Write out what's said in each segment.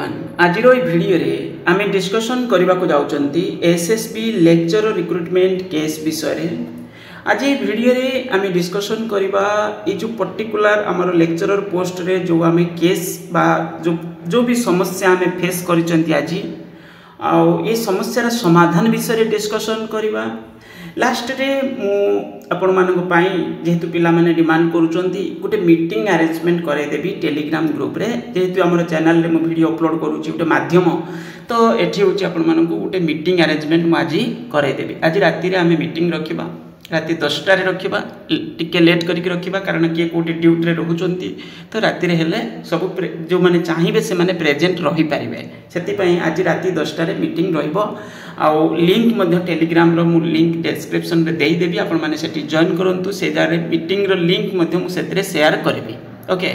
Everyone आज video रे आमे डिस्कशन करबा को जाउचंती एसएसबी लेक्चर रिक्रुटमेंट केस विषय रे। आज ये भिडियो रे आमे डिस्कशन करबा ए जो पर्टिकुलर हमर लेक्चरर पोस्ट रे जो आमे केस बा जो भी समस्या आमे फेस करिसंती आज आ ये समस्या समाधान विषय रे डिस्कशन करबा। लास्ट रे मु आपण मानक पाई जेहेतु पिला माने डिमांड करूचंती गोटे मीटिंग अरेंजमेंट करे देबी टेलीग्राम ग्रुप रे। जेहेतु हमर चैनल रे मु वीडियो अपलोड करूची गोटे माध्यम तो एठी होची आपण मानक गोटे मीटिंग अरेंजमेंट मु आज करे देबी। आज राती रे आमे मीटिंग रखिबा राती 10टा रे रखिबा टिके लेट करके रखिबा कारण किए कोटे ड्यूटी रे रहउचंती तो राती रे हेले सब जो माने चाहिबे से माने प्रेजेंट रही पारिबे। सेति पई आज राती 10टा रे मीटिंग रहिबो आउ लिंक मध्य टेलीग्राम रो मु लिंक डिस्क्रिप्शन रे देई देबी। आपण माने सेठी जॉइन करंतु से जारे मीटिंग रो लिंक मध्य मु सेतरे शेयर करबी। ओके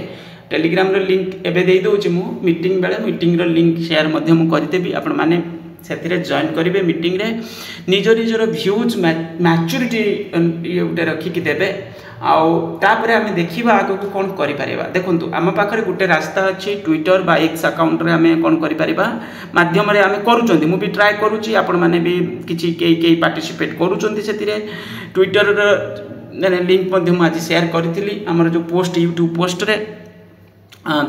टेलीग्राम रो लिंक एबे देई दोछि मु मीटिंग बेले मीटिंग रो लिंक शेयर मध्य मु करि देबी। आपण माने सेथिरे जॉइन करिवे मीटिंग रे निजर व्यूज मैच्योरिटी ये गोटे रखिकी देबे आउ तापरे आमे देखिबा आगो को कोन करि परिबा। देखंतु आम पाखरे गोटे रास्ता अछि ट्विटर बा एक्स अकाउंट रे आमे कोन करि परिबा माध्यम रे आमे करूचंती मु भी ट्राई करूची आपण माने भी किछि केई पार्टिसिपेट करूचंती सेतिरे ट्विटर रे लिंक मध्य मु आज शेयर करथिली हमर जो पोस्ट यूट्यूब पोस्ट रे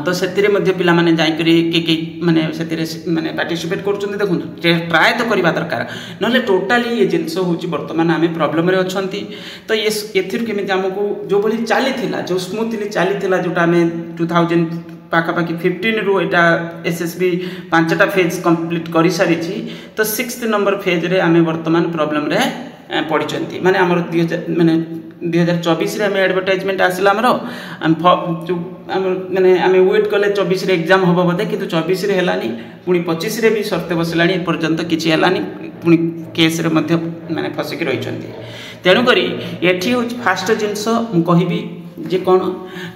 तो सेतिरे मध्य पिला माने जाई करी के माने सेतिरे माने पार्टिसिपेट करूचंती। देखंतु ट्राई तो करबा दरकार नले टोटली ये जिंस होची वर्तमान आमे प्रॉब्लम रे अछंती तो ये एथिर केमे हमकु जो बोली चाली थिला जो स्मूथली चाली थिला जोटा आमे 2000 पाखापाखि 15 रु एटा एसएसबी 5टा फेज कंप्लीट करि सारी छी तो 6th नंबर फेज रे आमे वर्तमान प्रॉब्लम रे पडिचंती। माने हमर 2024 रे आमे एडवर्टाइजमेंट आसिला हमरो माने आमे वेट कले 24 रे एग्जाम होबो बदे किंतु 24 रे हेलानी पुनी 25 रे भी सरते बसलानी पर्यंत किछि हेलानी पुनी केस रे मध्य माने फसिक रहिचंती। तेनु करी एठी हो फास्ट जिंस मु कहिबी जे कोन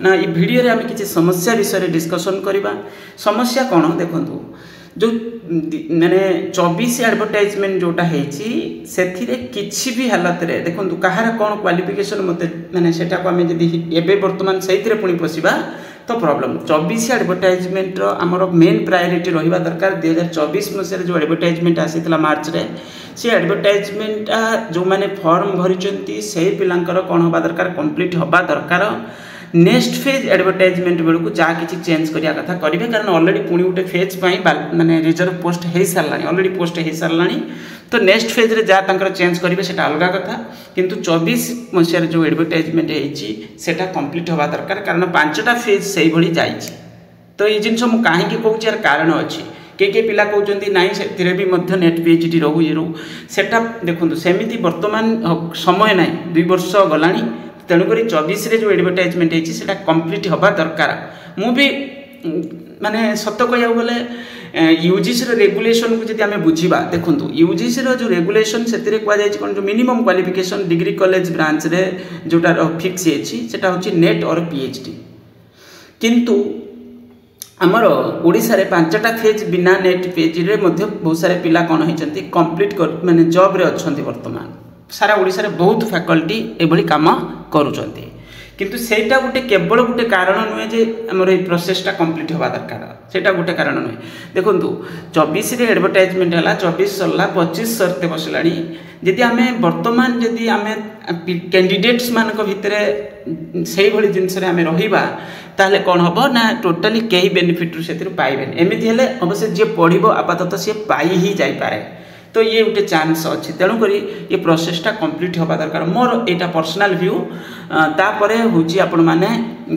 ना ई वीडियो रे आमे किछि समस्या विषय रे डिस्कशन करबा। समस्या कोन देखंतु जो माने 24 एडवर्टाइजमेंट जोटा हेची सेथिरे किछि भी हालत रे देखंतु कहार कोन क्वालिफिकेशन मते माने सेटा को आमे जदी एबे वर्तमान सहित रे पुनी पसिबा तो प्रॉब्लम 24 एडवर्टाइजमेंट रो हमर मेन प्रायोरिटी रहिबा दरकार। 2024 मसे जो एडवर्टाइजमेंट आसीतला मार्च रे से एडवर्टाइजमेंट जो माने फॉर्म भरिचंती सेही पिलांकर कोन होबा दरकार कंप्लीट होबा दरकार। नेक्स्ट फेज एडवर्टाइजमेंट बेलू को जहाँ किसी चेंज करिया कथा करेंगे कारण ऑलरेडी पुणी गोटे फेज माने रिजर्व पोस्ट हो सारा ऑलरेडी पोस्ट हो सारा तो नेक्स्ट फेज रे जहाँ तंकर चेंज करेंगे सेटा अलग कथा किंतु 24 मसीह जो एडवर्टाइजमेंट होता कंप्लीट हवा दरकार कारण 5टा फेज से भाई जाइए। तो ये जिन मुझे कहीं कहूँ यार कारण अच्छी के पिला कहते नाई से भी नेट पीएचडी रहू ये रहू सेटा देखो सेमती वर्तमान समय ना 2 वर्ष गला तेणुक 24 रे जो एडवर्टाइजमेंट है कंप्लीट हवा दरकार। मु भी माने सत कह गले यूजीसी रेगुलेशन को जब आम बुझा देखूँ यूजीसी जो रेगुलेशन से कौन जो minimum qualification degree college branch रे जोटा फिक्स है हूँ नेट और पीएचडी किंतु आमर ओडिशा रे 5टा फेज बिना नेट पीएचडी रे बहुत सारे पिला कौन होती कंप्लीट माने जॉब रे अच्छी वर्तमान सारा ओडिशा रे बहुत फैकल्टी एभली काम करूचंती किंतु सेटा गोटे केवल गोटे कारण नुहे जे हमर ए प्रोसेसटा कंप्लीट होबा दरकार सेटा गोटे कारण नुहे। देखंतु 24 रे एडवर्टाइजमेंट हला 24 सरला 25 सरते बसलानी जदि आमे वर्तमान जदि आमे कैंडिडेट्स मानक भितरे सेही भली जिंस रे आमे रहिबा ताले कोन हबो ना टोटली केही बेनिफिट सेतिर पाइबेन एमिति हेले अवश्य जे पढिबो आपातत से पाई ही जाई पारे तो ये गोटे चांस अच्छी तेणुक ये प्रोसेसटा कंप्लीट होगा दरकार मोर यहाँ पर्सनाल व्यू तापर हूँ आपण मैंने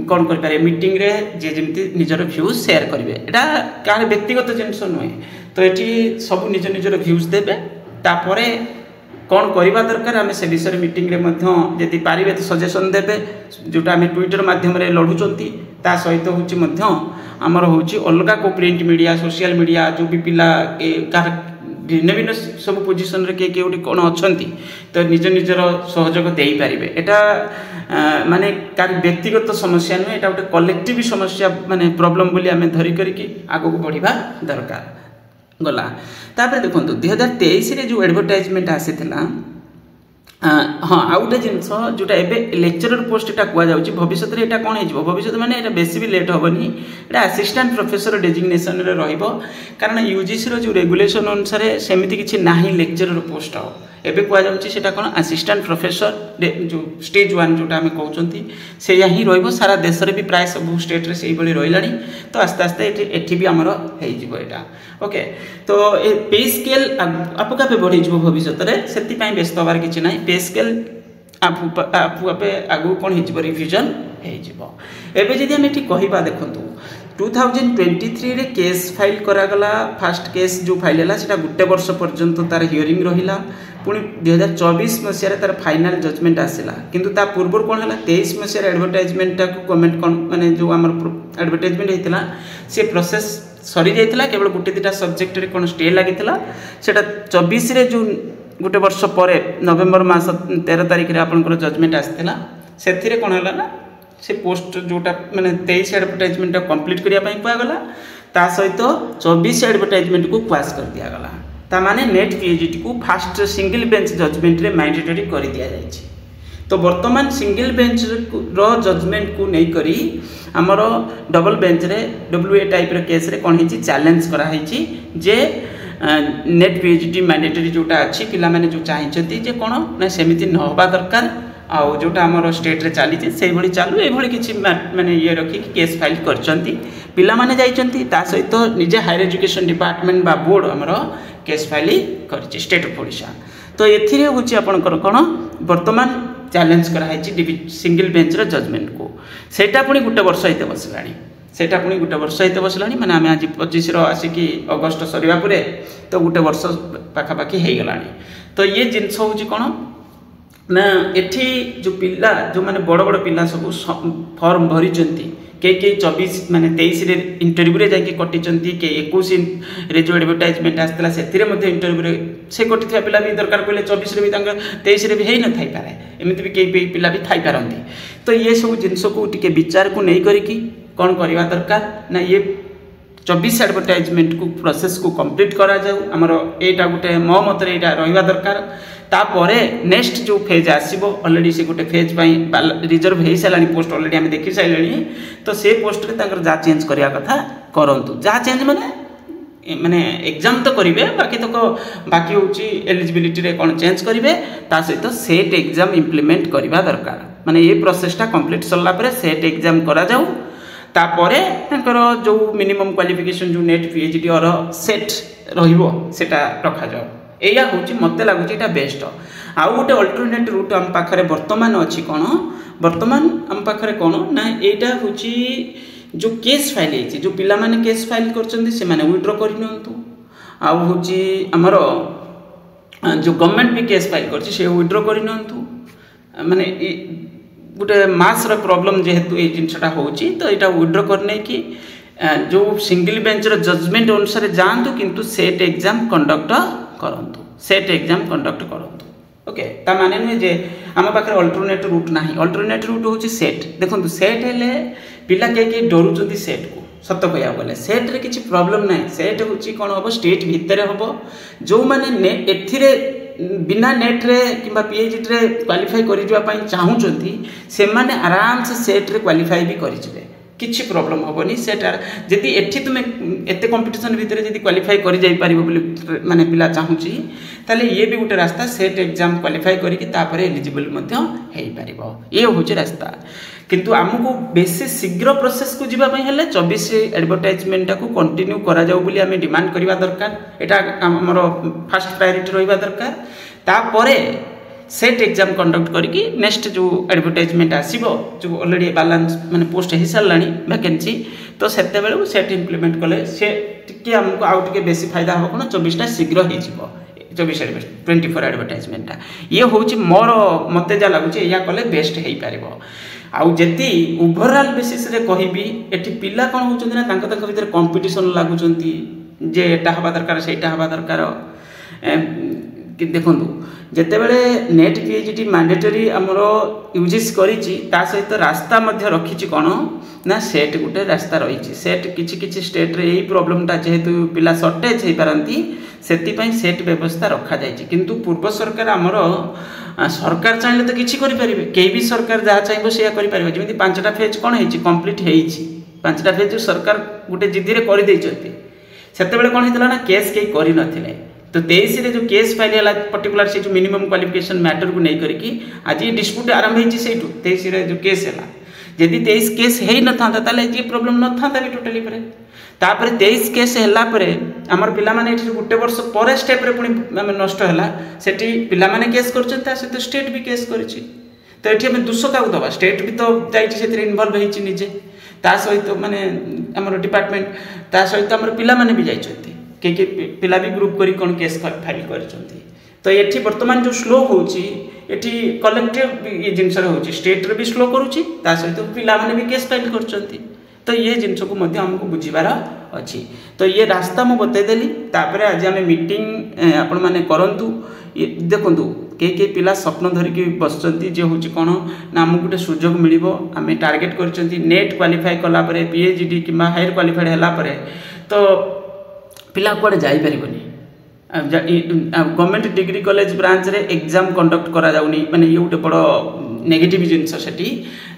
कौन करें मीटिंग रे जे जमी निजर भ्यूज शेयर करेंगे यहाँ क्या व्यक्तिगत जिनस नुहे तो ये सब निज निजर भ्यूज देवे तापर कौन करवा दरकार आम से विषय मीटिंग रे जदि पारे तो सजेसन देवे जोटा आम ट्विटर मध्यम लड़ुंट ता सहित हूँ आमर हूँ अलग को प्रिंट मीडिया सोशल मीडिया जो भी पिला भिन्न भिन्न सब पोजिशन रे के गोटे कौन अच्छा तो निज निजर सहयोग दे पारे यहाँ माने कार व्यक्तिगत समस्या नुहे यहाँ गोटे कलेक्टिव समस्या माने प्रॉब्लम बोली आम धरी करके आगू बढ़िबा दरकार गला। तापर देखो 2023 रे जो एडवर्टाइजमेंट आसीथिला हाँ आउ गोटे जिनस जोटा एवं लेक्चरर पोस्ट यहाँ कहुच्छी भविष्य में यहाँ कौन हो भविष्य माने बेस भी लेट हेनी यहाँ आसिस्टांट प्रोफेसर डेजिग्नेशन कारण यूजीसी जो रेगुलेशन अनुसार सेमती किसी ना लेक्चरर पोस्ट एवं कहुच्छी कौन आसिस्टांट प्रोफेसर जो स्टेज 1 जोटा आम कहते से ही सारा देश में भी प्राय सब स्टेट से रहा तो आस्ते आस्ते ये भी आमर होटा ओके तो पे स्केल आपका बढ़ी भविष्य में से व्यस्त हबार किसी ना पे स्केल आपे आगू कौन हो रिविजन होबे जदि आम ये कहवा देखूँ 2023 रे केस फाइल करागला फास्ट केस जो फाइल है सीटा गोटे वर्ष पर्यंत तार हियरिंग रहा पुणी 2024 मसीह तार फाइनाल जजमेंट आसला किंतु ता पूर्व कौन है 23 मसीह एडवर्टाइजमेंट गवर्नमेंट माने जो आम एडवर्टाइजमेंट होता सी प्रोसेस सरी जाता केवल गोटे दुटा सब्जेक्ट रे कौन स्टे लगी सेटा 24 रे जो गोटे वर्ष पर नवेम्बर मास 13 तारिख रे आपनकर जजमेंट आसला से कौन है ना से पोस्ट जोटा माने 23 एडवर्टाइजमेंट कंप्लीट करने कहगला ता सहित 24 एडवर्टाइजमेंट को क्वाश कर दिगला ता माने नेट पीएचडी को फास्ट सिंगल बेंच जजमेंट रे मैंडेटरी कर दिया जायछि तो वर्तमान सिंगल बेंच रो जजमेंट को नहीं करी हमरो डबल बेंच रे डब्ल्यूए टाइप रे केस रे कोन हिची चैलेंज करा हिची जे नेट पीएचडी मैंडेटरी जोटा अछि पिला माने जो चाहिछथि जे कोन ना सेमिति न होबा दरकार आउ जोटा आमर स्टेट रे चली से भली चालू ये किसी माने ये रखिक केस फाइल करचंती पिला माने जाइचंती ता सहित निजे हायर एजुकेशन डिपार्टमेंट बा बोर्ड आमर केस फाइल करछि स्टेट ऑफ ओडिशा तो एथिरे होछि आपनकर कोन वर्तमान चैलेंज कराई सिंगल बेंच रो जजमेंट को सेटा पुणी गोटे वर्ष हित बसलानी सेटा पुणी गोटे वर्ष हित बसलानी माने आमे आज 25 रो आसिकी अगस्त सरीबा परे तो गोटे वर्ष पाखापाखि हो गलानी तो ये जिनस होछि कोन ना एठी जो पिला जो माने बड़ बड़ पिला सब फॉर्म भरी के 24 माने 23 रे इंटरव्यू रे जाके कटि के 21 रे जो एडवर्टाइजमेंट आस्तला सेथिरे मध्ये इंटरव्यू रे से कटिथिया पिला भी दरकार पड़े 24 रे भी 23 रे भी हेई न थाई पारे एमिति भी कई पिला भी थाई पारंती तो ये सब जिनस को टिके विचार को नहीं करिकी कौन करवा दरकार ना ये 24 एडवर्टाइजमेंट को प्रोसेस को कंप्लीट करा जाऊ हमर एटा गुटे मो मत रे एटा रहिबा दरकार तापरे नेक्स्ट जो फेज आसीबो ऑलरेडी से गोटे फेज पई रिजर्व हे सालानी पोस्ट ऑलरेडी हम देखि साइलेनी तो से पोस्ट रे तांकर जा चेंज करिया कथा करंतु जा चेंज माने एग्जाम तो करिवे बाकी तो बाकी होची एलिजिबिलिटी रे कोन चेंज करिवे ता सहित सेट एग्जाम इंप्लीमेंट करिवा दरकार माने ये प्रोसेसटा कंप्लीट सरला परे सेट एग्जाम करा जाऊ तापरे तांकर जो मिनिमम क्वालिफिकेशन जो नेट पीएचडी और सेट रहिबो सेटा रखा जाऊ एया होची मते लागुची एटा बेस्ट आउ गोटे अल्टरनेट रूट हम पाखरे वर्तमान अछि कोन वर्तमान हम पाखरे कोन ना एटा होची जो केस फाइल है जो पिला माने केस फाइल करचंदी से माने विथड्रॉ करि नंतु आउ होची हमरो जो गवर्नमेंट भी केस फाइल करछि से विथड्रॉ करि नंतु माने गोटे मास रो प्रॉब्लम जेहेतु ए जिनसटा होची तो एटा विथड्रॉ करने की जो सिंगल बेंच रो जजमेंट अनुसार जानतु किंतु सेट एग्जाम कंडक्ट करंतु सेट एग्जाम कंडक्ट करंतु ओके ता माने नुहे जे आम पाखे अल्टरनेट रूट नाही अल्टरनेट रूट होची सेट देखंतु सेट हेले पिला के डरुचंती सेट को सत्य कहया बोले सेट रे किछि प्रॉब्लम नाही सेट होची कोन होबो स्टेट भितरे होबो जो माने एथिरे बिना नेट रे किबा पीएचडी रे क्वालिफाई करि जवा पई चाहूचंती से माने आराम से सेट रे क्वालिफाई भी करि जबे किछि प्रॉब्लम होबनी सेटा जदि एठी तुमे एते कंपटीशन भितरे जदि क्वालिफाई करि जाई परिबो बोली माने पिला चाहूची ताले ये भी गोटे रास्ता सेट एग्जाम क्वालिफाई करिकि तापरे एलिजिबल मध्य हेई परिबो ये होचे रास्ता किंतु हमको बेसी शीघ्र प्रोसेस को जीवा पई हेले 24 एडवर्टाइजमेंट को कंटिन्यू करा जाऊ बोली हमें डिमांड करबा दरकार एटा हमरो फर्स्ट प्रायोरिटी रहिबा दरकार तापरे सेट एग्जाम कंडक्ट करके नेक्स्ट जो एडवर्टाइजमेंट आसीबो जो ऑलरेडी बैलेंस माने पोस्ट हो सारानी वैकेंसी तो सेते बेले सेट इंप्लीमेंट कले से टिके हमको आउ टिके बेसी फायदा हो कोन 24टा शीघ्र हे जिवो 24 24 एडवर्टाइजमेंट ये होची मोर मते जा लागुची या कले बेस्ट हेई पारिबो आउ जेती ओवरऑल बेसिस रे कहिबी एठी पिला कोन होचंती ना तांको तांको भीतर कंपटीशन लागुचंती जे एटा हबा दरकार सेटा हबा दरकार कि देखंतु जेतेबेले नेट पीएचडी मैंडेटरी हमरो यूजेस करिछि ता सहित रास्ता मध्य रखिछि कोन ना सेट गुटे रास्ता रहिछि सेट किछि किछि स्टेट रे एही प्रॉब्लम ता जेहेतु पिला शॉर्टेज हे पारंती से सेट व्यवस्था रखा जाए किंतु पूर्व सरकार आमर सरकार चाहिए तो किसी करें कई भी सरकार जहाँ चाहिए से करें जमी 5टा फेज कौन है कंप्लीट हो 5टा फेज सरकार गोटे जिद्दी में करदे से कौन होता ना केस कई कर नथिले तो 23 जो केस फाइल है पर्टिकुलर से जो मिनिमम क्वालिफिकेशन मैटर को नहीं करके आज ये डिस्प्यूट आरंभ होती से 23 जो केस है जदि 23 केस हो न था ये प्रोब्लेम न था भी टोटाली तापर 23 केस है आमर पिलाने गोटे वर्ष पर स्टेप रे पुणी नष्ट है से पिलाने केस कर सहित स्टेट भी केस कर तो ये आम दोष क्या दबा स्टेट भी तो जाइए इनवल्व होती निजे ता सहित माने आमर डिपार्टमेंट ता सहित आमर पिलाने भी जाइए कि पिला भी ग्रुप करी कौन केस फाइल कर तो ये बर्तमान जो स्लो होची एठी कलेक्टिव ये जिनस होची स्टेट रे भी स्लो करूची ता सहित पिलाने भी केस फाइल कर तो ये जिनस को मध्य हमको बुझीबार अच्छी तो ये रास्ता मु बतईदेली तापर आज आम मीटिंग आपण मैंने करंतु देखु कई पिला स्वप्न धरिकी बसुँच जे हूँ कौन ना आमको गोटे सुजोग मिल आम टार्गेट कर नेट क्वालिफाई कलापर पीएचडी कि हायर क्वालिफाइड है तो पिला कुआडे जाइपारे गवर्नमेंट डिग्री कॉलेज ब्रांच रे एग्जाम कंडक्ट करा जाउनी माने ये गोटे बड़ नेगेटिव जिनस सेठी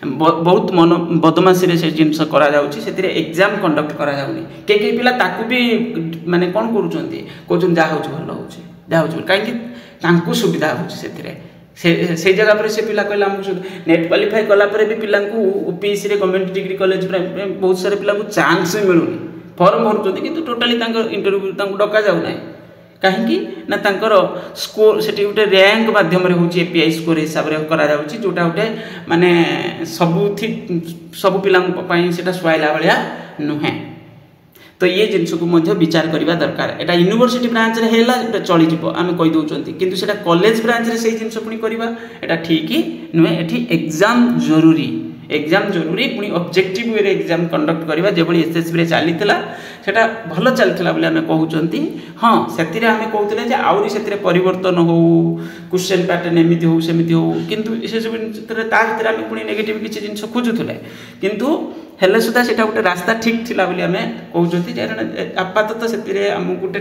बहुत मन बदमाशी से जिनस करा जाउची सेतिरे एग्जाम कंडक्ट करा जाउनी के पिला ताकू भी माने कोन करूचंती कोचन जा होउछ भलो होउछ जा होउछ काहे कि तांकू सुविधा होउछ सेतिरे से जगह पर से पिला कहला हमको नेट क्वालिफाई कला पर भी पिला को ओपीसी रे गवर्नमेंट डिग्री कॉलेज बहुत सारे पिला को चांस मिलुनी फॉर्म भरुचंती किंतु टोटली तांको इंटरव्यू तांको डका जाउ नै कहीं ना तांकर स्कोर से गोटे रैंक माध्यम एपीआई स्कोर हिसाब से करा जोटा गोटे माने सब पिला सुहाइला भाया नुहे तो ये जिनस को विचार करने दरकार एटा यूनिवर्सिटी ब्रांच रे हेला चली जीवो आमे कहि दउचंती किंतु सेटा कॉलेज ब्रांच रे सही जिनस पुनी करबा एटा ठीक ही नुहे एठी एग्जाम जरूरी पुणी ऑब्जेक्टिव वे एग्जाम कंडक्ट करवा जो एसएसबी रे चली सेटा भल चलता बोले आम कहते हाँ से आम कहते जे आउरी से परिवर्तन हो क्वेश्चन पैटर्न एमती हो सेमती हो किंतु से सब भितर आम पुणी नेगेटिव किसी जिन खोजुले किंतु हेले सुधा से गोटे रास्ता ठीक थिला बोली आम कहते आपातत से आम गोटे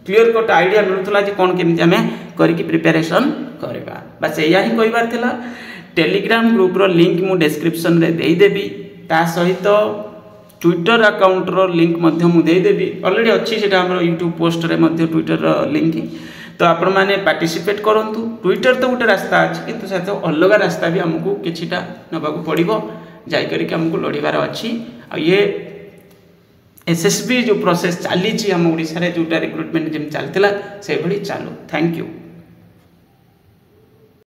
क्लीयर कट आइडिया मिलूला कौन केमी आम करके प्रिपेरेसन करवा बस या ही कहबार टेलीग्राम ग्रुप रो लिंक मु डिस्क्रिप्शन रे दे देबी ता सहित ट्विटर अकाउंट रो लिंक मध्य मु दे देबी ऑलरेडी अच्छी सेटा हमर यूट्यूब पोस्ट रे मध्य ट्विटर रो लिंक तो आपण माने पार्टिसिपेट करंतु ट्विटर तो गोटे रास्ता अछि किंतु साथ अलग रास्ता भी हमको किछिटा नबाकू पड़िबो जाई करिक हमको लड़ीबार अछि आ ये एसएसबी जो प्रोसेस चली हम ओडिसा रे जोटा रिक्रुटमेंट जेम चलतिला से भली चालू थैंक यू।